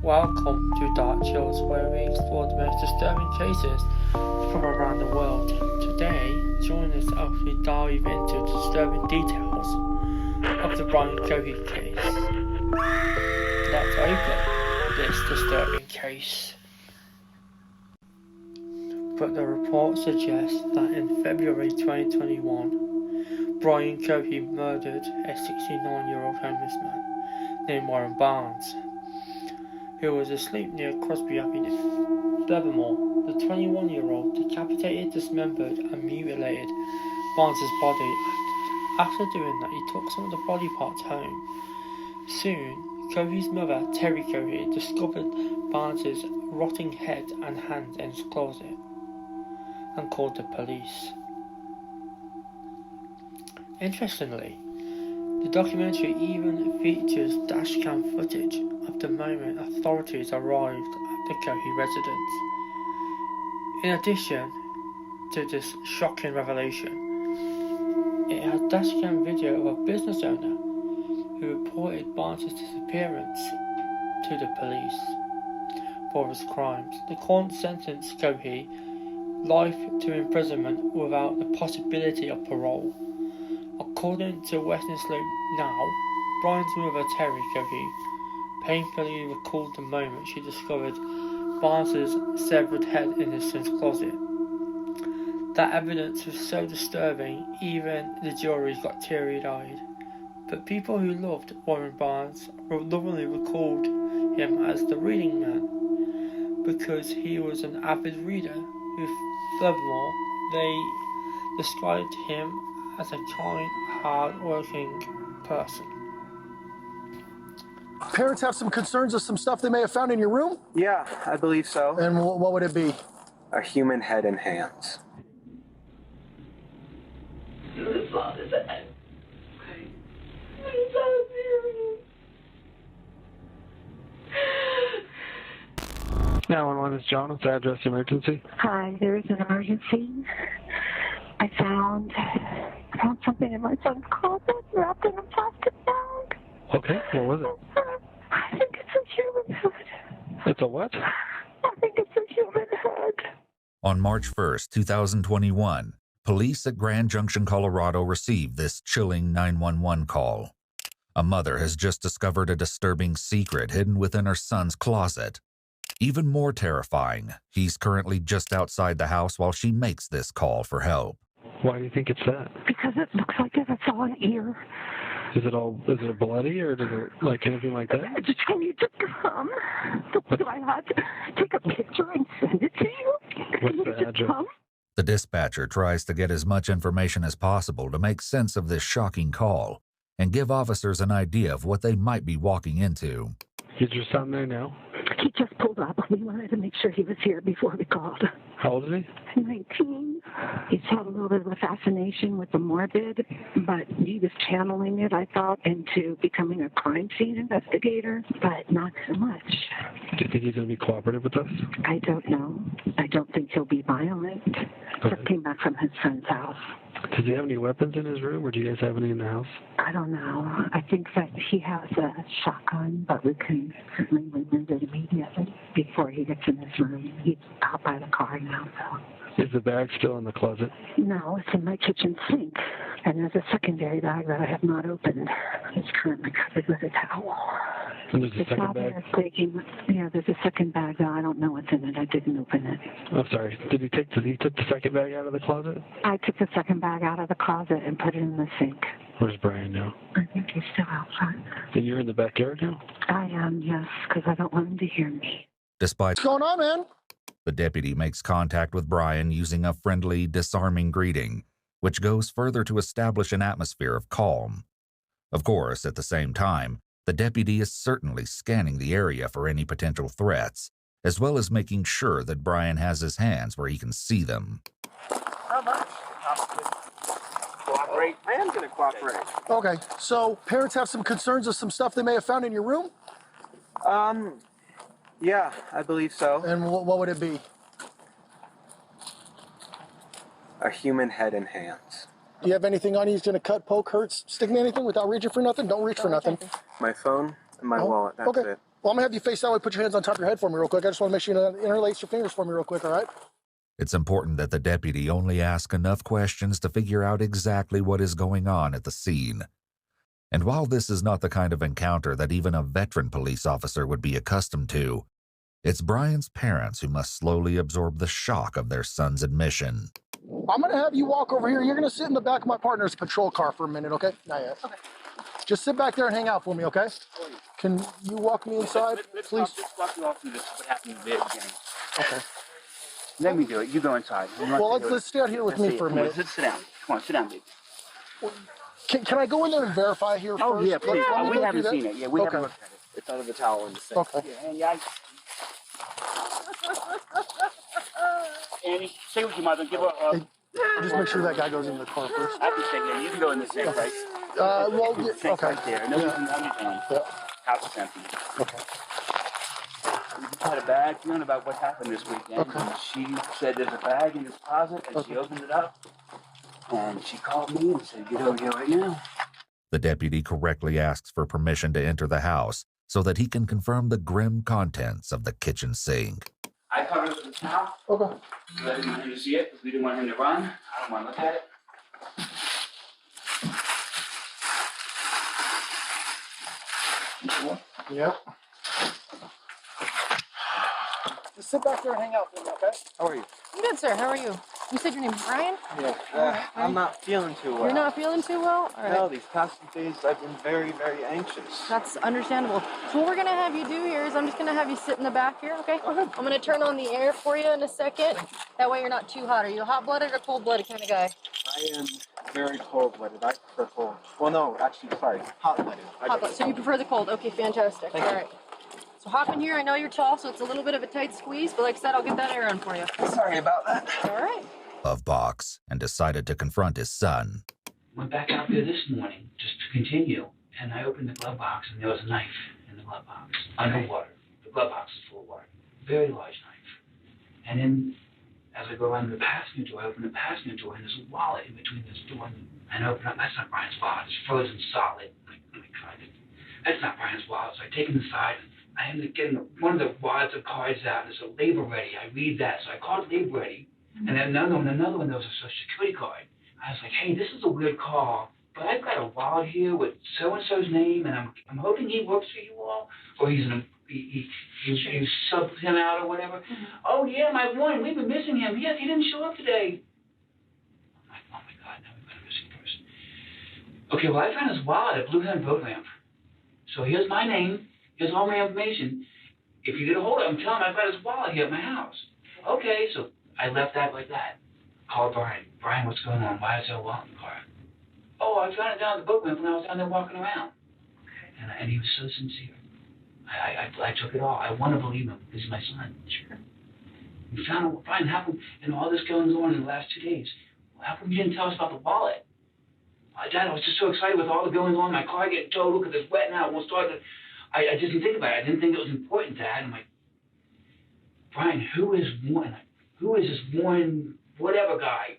Welcome to Dark Chills, where we explore the most disturbing cases from around the world. Today, join us as we dive into disturbing details of the Brian Cohee case. Let's open this disturbing case. But the report suggests that in February 2021, Brian Cohee murdered a 69-year-old homeless man named Warren Barnes, who was asleep near Crosby Avenue. Furthermore, the 21-year-old decapitated, dismembered, and mutilated Barnes' body. After doing that, he took some of the body parts home. Soon, Cohee's mother, Terry Cohee, discovered Barnes' rotting head and hands in his closet and called the police. Interestingly, the documentary even features dashcam footage of the moment authorities arrived at the Cohee residence. In addition to this shocking revelation, it had dashcam video of a business owner who reported Barnes' disappearance to the police for his crimes. The court sentenced Cohee life to imprisonment without the possibility of parole. According to Western Slope Now, Brian's mother Terry Cohee painfully recalled the moment she discovered Barnes' severed head in his son's closet. That evidence was so disturbing, even the jury got teary-eyed. But people who loved Warren Barnes lovingly recalled him as the reading man, because he was an avid reader. Furthermore, they described him as a kind, hard-working person. Parents have some concerns of some stuff they may have found in your room? Yeah, I believe so. And what would it be? A human head and hands. This one is it. Okay. I'm so serious. 911 is John. What's the address emergency? Hi, there is an emergency. I found something in my son's closet wrapped in a plastic bag. Okay, what was it? I think it's a human head. It's a what? I think it's a human head. On March 1st, 2021, police at Grand Junction, Colorado received this chilling 911 call. A mother has just discovered a disturbing secret hidden within her son's closet. Even more terrifying, he's currently just outside the house while she makes this call for help. Why do you think it's that? Because it looks like it's all an ear. Is it bloody or does it like anything like that? Can you just come? Do I have to take a picture and send it to you? What's the address? The dispatcher tries to get as much information as possible to make sense of this shocking call and give officers an idea of what they might be walking into. Is your son there now? He just pulled up. We wanted to make sure he was here before we called. How old is he? 19. He's had a little bit of a fascination with the morbid, but he was channeling it, I thought, into becoming a crime scene investigator, but not so much. Do you think he's going to be cooperative with us? I don't know. I don't think he'll be violent. Okay. Just came back from his friend's house. Does he have any weapons in his room, or do you guys have any in the house? I don't know. I think that he has a shotgun, but we can certainly remove it immediately before he gets in his room. He's out by the car now, so. Is the bag still in the closet? No, it's in my kitchen sink. And there's a secondary bag that I have not opened. It's currently covered with a towel. And there's a second bag? There's a second bag, though I don't know what's in it. I didn't open it. I'm sorry. Did he take the second bag out of the closet? I took the second bag out of the closet and put it in the sink. Where's Brian now? I think he's still outside. And you're in the backyard now? I am, yes, because I don't want him to hear me. Despite What's going on, man? the deputy makes contact with Brian using a friendly, disarming greeting, which goes further to establish an atmosphere of calm. Of course, at the same time, the deputy is certainly scanning the area for any potential threats, as well as making sure that Brian has his hands where he can see them. How much? Cooperate. I am going to cooperate. Okay, so parents have some concerns of some stuff they may have found in your room? Yeah, I believe so. And what would it be? A human head and hands. Do you have anything on you he's going to cut, poke, hurt, stick me anything without reaching for nothing? Don't reach for nothing. My phone and my wallet, that's okay. it. Well, I'm gonna have you face that way. Put your hands on top of your head for me real quick. I just want to make sure you interlace your fingers for me real quick, all right? It's important that the deputy only ask enough questions to figure out exactly what is going on at the scene. And while this is not the kind of encounter that even a veteran police officer would be accustomed to, it's Brian's parents who must slowly absorb the shock of their son's admission. I'm gonna have you walk over here. You're gonna sit in the back of my partner's patrol car for a minute, okay? Not yet. Okay. Just sit back there and hang out for me, okay? Can you walk me inside, please? Let's walk you off through this, what happened in the beginning. Okay. Let me do it. You go inside. Well, let's stay out here with me for a minute. Sit down. Come on, sit down, baby. Can I go in there and verify here Oh, first? yeah, please. Let me We go haven't through seen that. it. Yeah, we haven't Okay. looked at it. It's under the towel in the sink. Okay. Yeah, Andy, Andy, stay with your mother. Give her a... Just make sure that guy goes in the car first. I can stay here. You can go in the sink, right? Well, The sink's okay. right there. No, Yeah. you can down. Yeah. House is empty. Okay. We just had a bad feeling about what happened this weekend. Okay. And she said there's a bag in this closet, and she opened it up. And she called me and said, get over here right now. The deputy correctly asks for permission to enter the house so that he can confirm the grim contents of the kitchen sink. I covered it with a towel. Okay. I didn't want him to see it because we didn't want him to run. I don't want to look at it. Yep. Just sit back there and hang out for me, okay? How are you? I'm good, sir. How are you? You said your name's Brian? Yeah. I'm not feeling too well. You're not feeling too well? All right. No, these past few days I've been very, very anxious. That's understandable. So what we're going to have you do here is I'm just going to have you sit in the back here, okay? I'm going to turn on the air for you in a second. That way you're not too hot. Are you a hot-blooded or cold-blooded kind of guy? I am very cold-blooded. I prefer cold. Well, no, actually, sorry, hot-blooded. Hot-blooded. So you prefer the cold. Okay, fantastic. Thank All you. right. So hop in here. I know you're tall, so it's a little bit of a tight squeeze, but like I said, I'll get that air on for you. Sorry about that. All right. Of box and decided to confront his son. Went back out there this morning just to continue, and I opened the glove box, and there was a knife in the glove box, underwater. The glove box is full of water. Very large knife. And then, as I go around the passenger door, I open the passenger door, and there's a wallet in between this door and I open up. That's not Brian's wallet. It's frozen solid. That's not Brian's wallet. So I take it inside, and I end up getting one of the wads of cards out, and it's a labor ready. I read that, so I called labor ready. And then another one, there was a social security card. I was like, hey, this is a weird call, but I've got a wallet here with so-and-so's name, and I'm hoping he works for you all, or you subbed him out or whatever. Oh, yeah, my one, we've been missing him. Yes, he didn't show up today. I'm like, oh, my God, now we've got a missing person. Okay, well, I found his wallet at Blue Hen Boat Ramp. So here's my name. Here's all my information. If you get a hold of him, tell him I've got his wallet here at my house. Okay, so I left that like that. Called Brian. Brian, what's going on? Why is there a wallet in the car? Oh, I found it down at the boat ramp when I was down there walking around. And he was so sincere. I took it all. I want to believe him. He's my son. Sure. We found out, Brian, how come, and all this going on in the last 2 days, how come you didn't tell us about the wallet? Dad, I was just so excited with all the going on. My car getting towed. Look, it's wet now. It won't start. I just didn't think about it. I didn't think it was important, Dad. I'm like, Brian, who is this one whatever guy?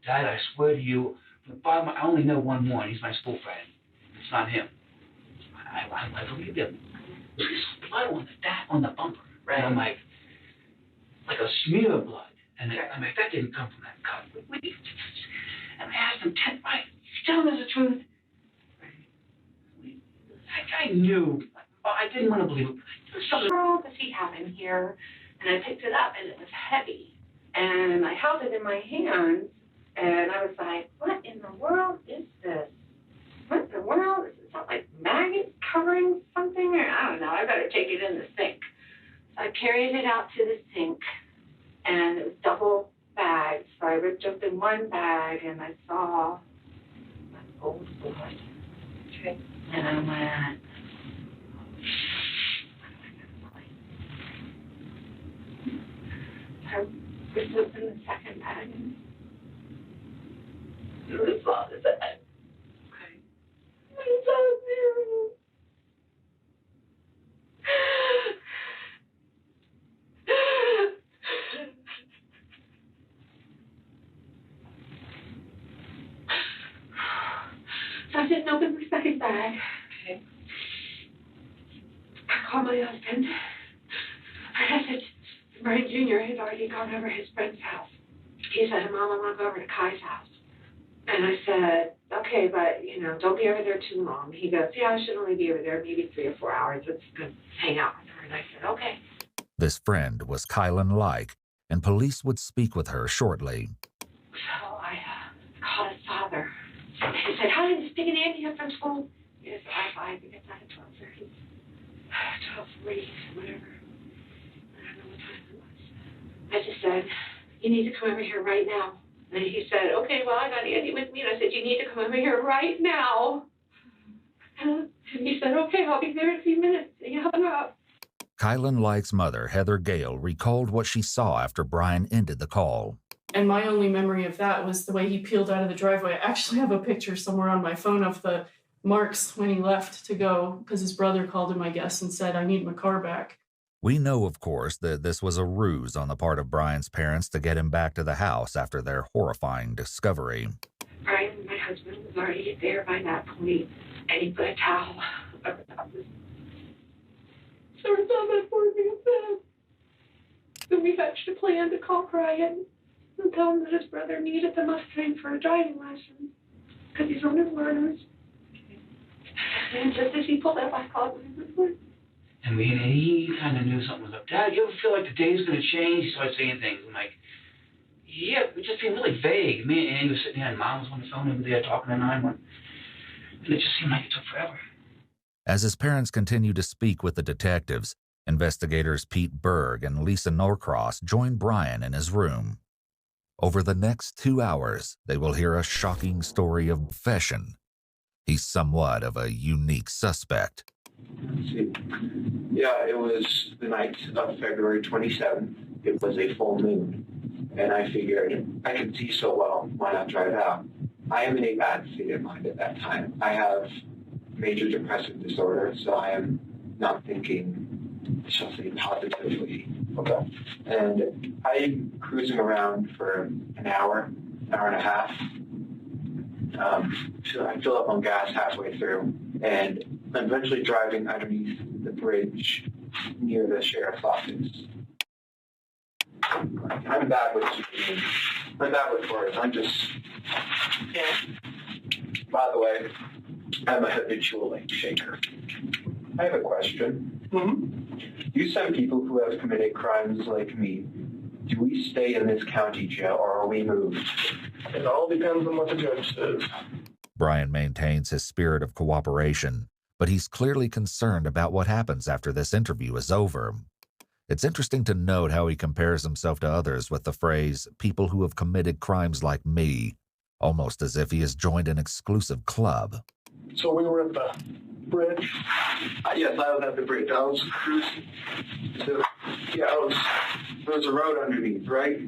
Dad, I swear to you, I only know one Warren. He's my school friend. It's not him. I believe him. There's blood on the bumper. Right. And I'm like a smear of blood. And I'm like, that didn't come from that cut. And I asked him, Brian, you telling us the truth? That guy knew. I didn't want to believe it. What does he have in here? And I picked it up, and it was heavy. And I held it in my hands, and I was like, what in the world is this? What in the world? Is it something like maggots covering something? Or I don't know. I better take it in the sink. So I carried it out to the sink, and it was double bagged. So I ripped open one bag, and I saw old blood. Okay. And I went, I ripped open the second bag. It was on his head. Okay. I saw him. So I didn't open the second bag. Okay. I called my husband. I said, Brian Jr. had already gone over his friend's house. He said, Mom, I want to go over to Kai's house. And I said, okay, but, you know, don't be over there too long. He goes, yeah, I should only be over there maybe 3 or 4 hours. Let's go hang out with her. And I said, okay. This friend was Kylan Like, and police would speak with her shortly. So I called his father. He said, hi, is Big and Andy up from school? Yes, I we get that at 12:30. 12:40, whatever. I don't know what time it was. I just said, you need to come over here right now. And he said, okay, well, I got Andy with me. And I said, you need to come over here right now. And he said, okay, I'll be there in a few minutes. And he hung up. Kylan Like's mother, Heather Gale, recalled what she saw after Brian ended the call. And my only memory of that was the way he peeled out of the driveway. I actually have a picture somewhere on my phone of the marks when he left to go, because his brother called him, I guess, and said, I need my car back. We know, of course, that this was a ruse on the part of Brian's parents to get him back to the house after their horrifying discovery. Brian, my husband, was already there by that point, and he put a towel around his stomach for me in bed. Then we hatched a plan to call Brian and tell him that his brother needed the Mustang for a driving lesson because he's on his learners. And just as he pulled up, I called him. And he kind of knew something was up. Dad, you ever feel like the day's going to change? He started saying things. I'm like, yeah, we're just being really vague. Me and Andy was sitting there, and Mom was on the phone over there talking to 911. And it just seemed like it took forever. As his parents continued to speak with the detectives, investigators Pete Berg and Lisa Norcross joined Brian in his room. Over the next 2 hours, they will hear a shocking story of confession. He's somewhat of a unique suspect. Let's see. Yeah, it was the night of February 27th. It was a full moon. And I figured I could see so well, why not drive out? I am in a bad state of mind at that time. I have major depressive disorder, so I am not thinking, shall say, positively. Okay. And I'm cruising around for an hour and a half. So I fill up on gas halfway through, and I'm eventually driving underneath the bridge near the sheriff's office. I'm bad with words. I'm just, yeah. By the way, I'm a habitual late shaker. I have a question. Mm-hmm. You send people who have committed crimes like me. Do we stay in this county jail or are we moved? It all depends on what the judge says. Brian maintains his spirit of cooperation, but he's clearly concerned about what happens after this interview is over. It's interesting to note how he compares himself to others with the phrase, people who have committed crimes like me, almost as if he has joined an exclusive club. So we were at the bridge? Yes, I was at the bridge. I was cruising. So, yeah, there was a road underneath, right?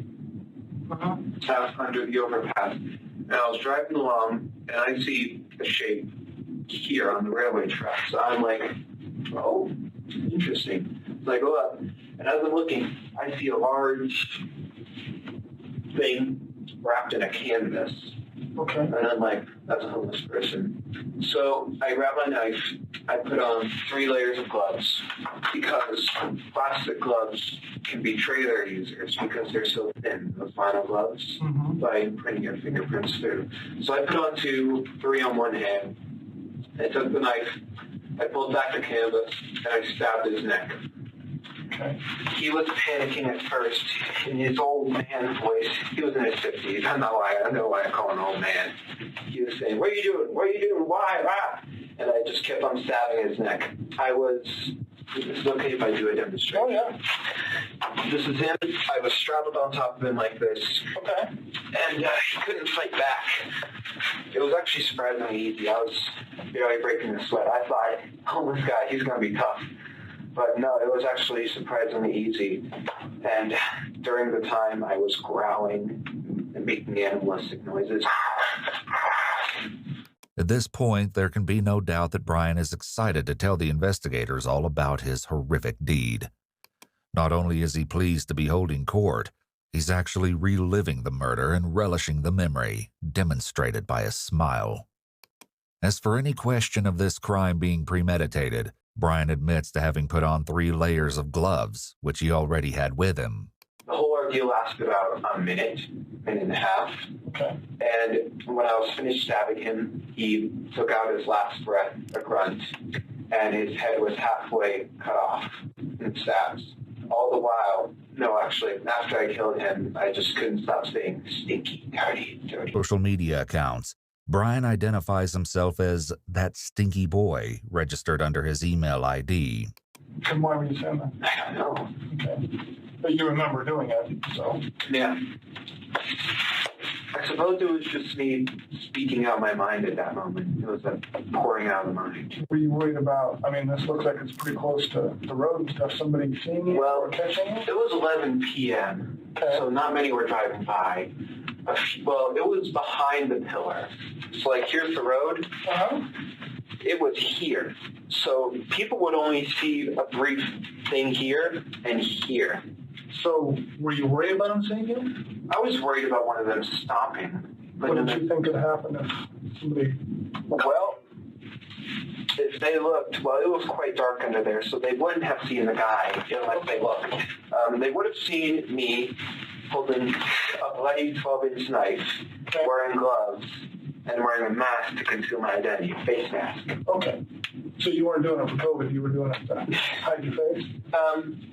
Under the overpass. And I was driving along, and I see a shape here on the railway track. So I'm like, oh, interesting. So I go up, and as I'm looking, I see a large thing wrapped in a canvas. Okay. And I'm like, that's a homeless person. So I grab my knife, I put on 3 layers of gloves because plastic gloves can betray their users because they're so thin, those vinyl gloves, by putting your fingerprints through. So I put on 2, 3 on one hand. I took the knife, I pulled back the canvas, and I stabbed his neck. Okay. He was panicking at first in his old man voice. He was in his 50s. I know why I call him old man. He was saying, what are you doing? What are you doing? Why? Ah! And I just kept on stabbing his neck. Is it okay if I do a demonstration? Oh, yeah. This is him. I was straddled on top of him like this. Okay. And he couldn't fight back. It was actually surprisingly easy. I was barely breaking a sweat. I thought, oh, this guy, he's going to be tough. But no, it was actually surprisingly easy. And during the time, I was growling and making animalistic noises. At this point, there can be no doubt that Brian is excited to tell the investigators all about his horrific deed. Not only is he pleased to be holding court, he's actually reliving the murder and relishing the memory, demonstrated by a smile. As for any question of this crime being premeditated, Brian admits to having put on 3 layers of gloves, which he already had with him. The whole ordeal lasted about a minute and a half. Okay. And when I was finished stabbing him, he took out his last breath, a grunt, and his head was halfway cut off in stabs. All the while, no, actually, after I killed him, I just couldn't stop saying stinky, dirty. Social media accounts. Brian identifies himself as that stinky boy, registered under his email ID. And why were you saying that? I don't know. Okay. But you remember doing it, so. Yeah. I suppose it was just me speaking out my mind at that moment. It was a pouring out of the mind. Were you worried about, I mean, this looks like it's pretty close to the road and stuff. Somebody seeing you or catching you? It was 11 p.m., so not many were driving by. Well, it was behind the pillar. So, like, here's the road. Uh-huh. It was here. So people would only see a brief thing here and here. So were you worried about them seeing you? I was worried about one of them stopping. What did you think could happen if somebody... Well, if they looked, well, it was quite dark under there, so they wouldn't have seen the guy unless they looked. They would have seen me holding a bloody 12-inch knife, wearing gloves, and wearing a mask to conceal my identity, a face mask. Okay. So you weren't doing it for COVID, you were doing it to hide your face?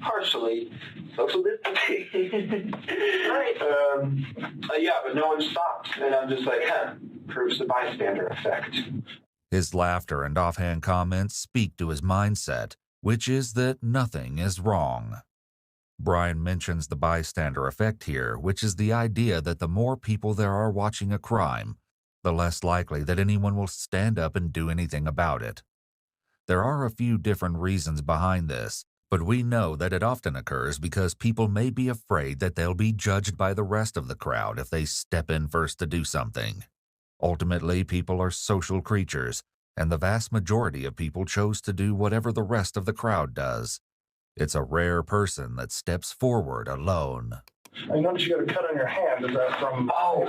Partially. Social distancing. Yeah, but no one stopped. And I'm just like, proves the bystander effect. His laughter and offhand comments speak to his mindset, which is that nothing is wrong. Brian mentions the bystander effect here, which is the idea that the more people there are watching a crime, the less likely that anyone will stand up and do anything about it. There are a few different reasons behind this, but we know that it often occurs because people may be afraid that they'll be judged by the rest of the crowd if they step in first to do something. Ultimately, people are social creatures, and the vast majority of people chose to do whatever the rest of the crowd does. It's a rare person that steps forward alone. I noticed you got a cut on your hand. Is that from... Oh,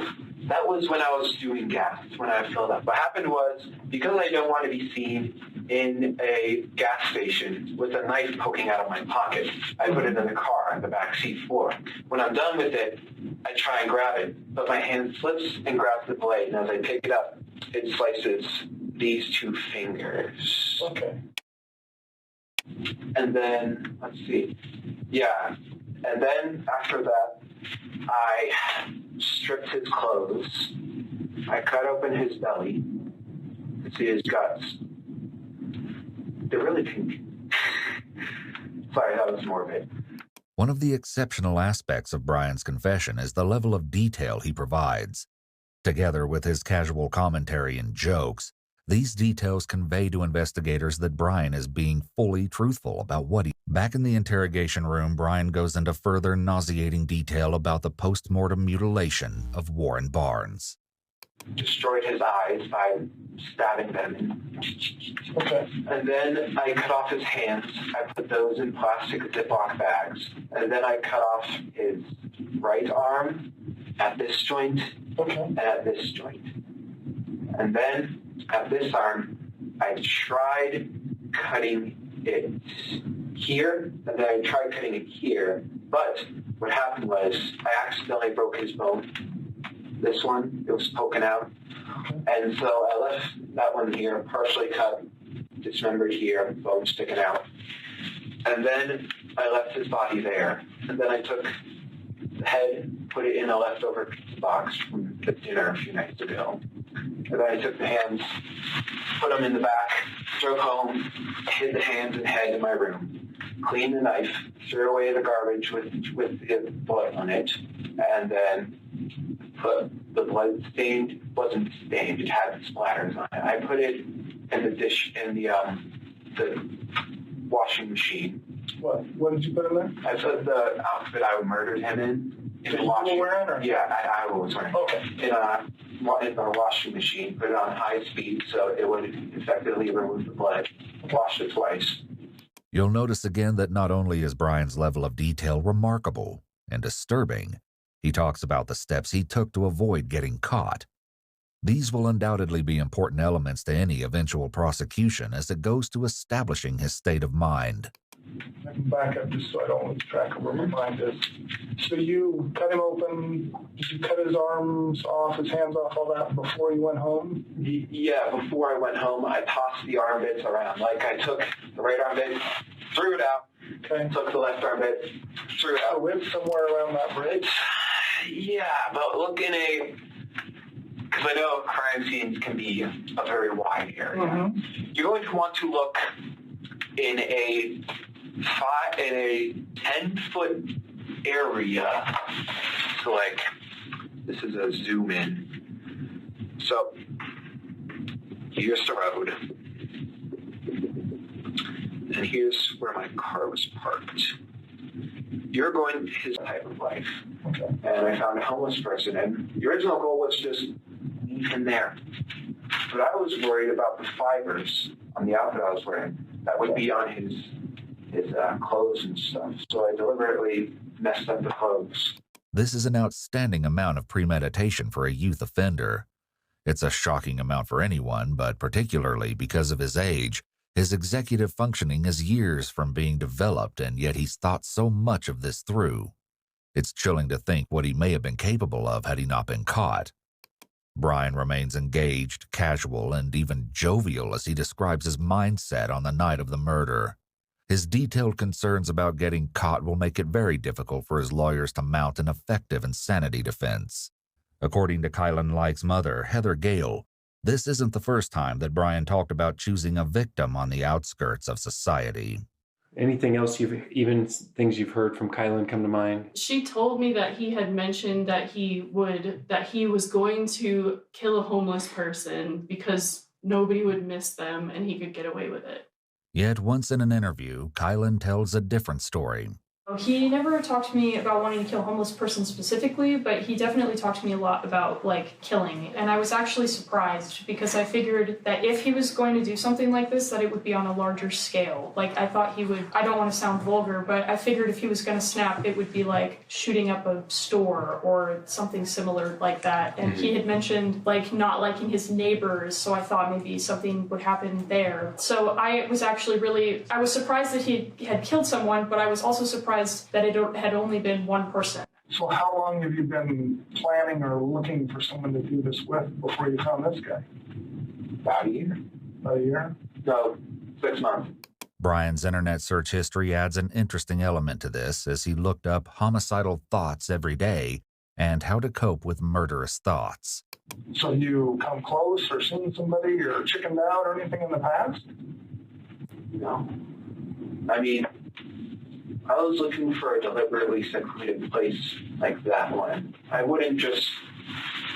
that was when I was doing gas, when I filled up. What happened was, because I don't want to be seen in a gas station with a knife poking out of my pocket, I put it in the car on the back seat floor. When I'm done with it, I try and grab it, but my hand slips and grabs the blade, and as I pick it up, it slices these 2 fingers. Okay. And then, let's see, yeah. And then after that, I stripped his clothes. I cut open his belly. You can see his guts. They're really pink. Sorry, that was morbid. One of the exceptional aspects of Brian's confession is the level of detail he provides. Together with his casual commentary and jokes, these details convey to investigators that Brian is being fully truthful about what he... Back in the interrogation room, Brian goes into further nauseating detail about the post-mortem mutilation of Warren Barnes. Destroyed his eyes by stabbing them. Okay. And then I cut off his hands. I put those in plastic Ziploc bags. And then I cut off his right arm at this joint and at this joint. And then at this arm, I tried cutting it here, and then I tried cutting it here. But what happened was I accidentally broke his bone. This one, it was poking out. And so I left that one here, partially cut, dismembered here, bone sticking out. And then I left his body there. And then I took the head, put it in a leftover pizza box from the dinner a few nights ago. And then I took the hands, put them in the back, drove home, hid the hands and head in my room, cleaned the knife, threw away the garbage with the blood on it, and then put the blood stained, wasn't stained, it had splatters on it. I put it in the dish, in the washing machine. What did you put in there? I put the outfit I murdered him in the washing. Wearing, or? Yeah, I was wearing. Okay. In our washing machine, put it on high speed so it would effectively remove the blood. Washed it twice. You'll notice again that not only is Brian's level of detail remarkable and disturbing, he talks about the steps he took to avoid getting caught. These will undoubtedly be important elements to any eventual prosecution as it goes to establishing his state of mind. I can back up just so I don't lose track of where my mind is. So you cut him open, did you cut his arms off, his hands off, all that before you went home? Yeah, before I went home, I tossed the arm bits around. Like I took the right arm bit, threw it out, okay. Took the left arm bit, threw it out. So it's somewhere around that bridge? Yeah, but look in a... Because I know crime scenes can be a very wide area. Mm-hmm. You're going to want to look in a 10-foot area. So like, this is a zoom in. So here's the road, and here's where my car was parked. You're going his type of life. Okay. And I found a homeless person, and the original goal was just leave him there. But I was worried about the fibers on the outfit I was wearing that would be on his clothes and stuff. So I deliberately messed up the clothes. This is an outstanding amount of premeditation for a youth offender. It's a shocking amount for anyone, but particularly because of his age. His executive functioning is years from being developed, and yet he's thought so much of this through. It's chilling to think what he may have been capable of had he not been caught. Brian remains engaged, casual, and even jovial as he describes his mindset on the night of the murder. His detailed concerns about getting caught will make it very difficult for his lawyers to mount an effective insanity defense. According to Kylan Like's mother, Heather Gale, this isn't the first time that Brian talked about choosing a victim on the outskirts of society. Anything else things you've heard from Kylan come to mind? She told me that he had mentioned that he was going to kill a homeless person because nobody would miss them and he could get away with it. Yet once in an interview, Kylan tells a different story. He never talked to me about wanting to kill a homeless person specifically, but he definitely talked to me a lot about, killing. And I was actually surprised because I figured that if he was going to do something like this, that it would be on a larger scale. I thought he would, I don't want to sound vulgar, but I figured if he was going to snap, it would be like shooting up a store or something similar like that. And he had mentioned, not liking his neighbors, so I thought maybe something would happen there. So I was surprised that he had killed someone, but I was also surprised that it had only been one person. So how long have you been planning or looking for someone to do this with before you found this guy? About a year. About a year? No, 6 months. Brian's internet search history adds an interesting element to this as he looked up homicidal thoughts every day and how to cope with murderous thoughts. So you come close or seen somebody or chickened out or anything in the past? No. I mean, I was looking for a deliberately secluded place like that one. I wouldn't just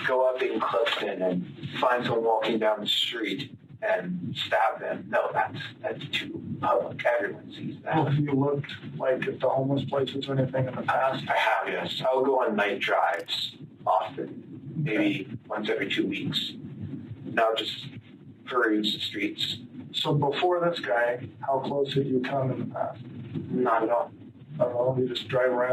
go up in Clifton and find someone walking down the street and stab them. No, that's too public. Everyone sees that. Well, have you looked at the homeless places or anything in the past? I have, yes. I'll go on night drives often, maybe once every 2 weeks. Now just peruse the streets. So before this guy, how close had you come in the past? Not at all. I don't know, you just drive around.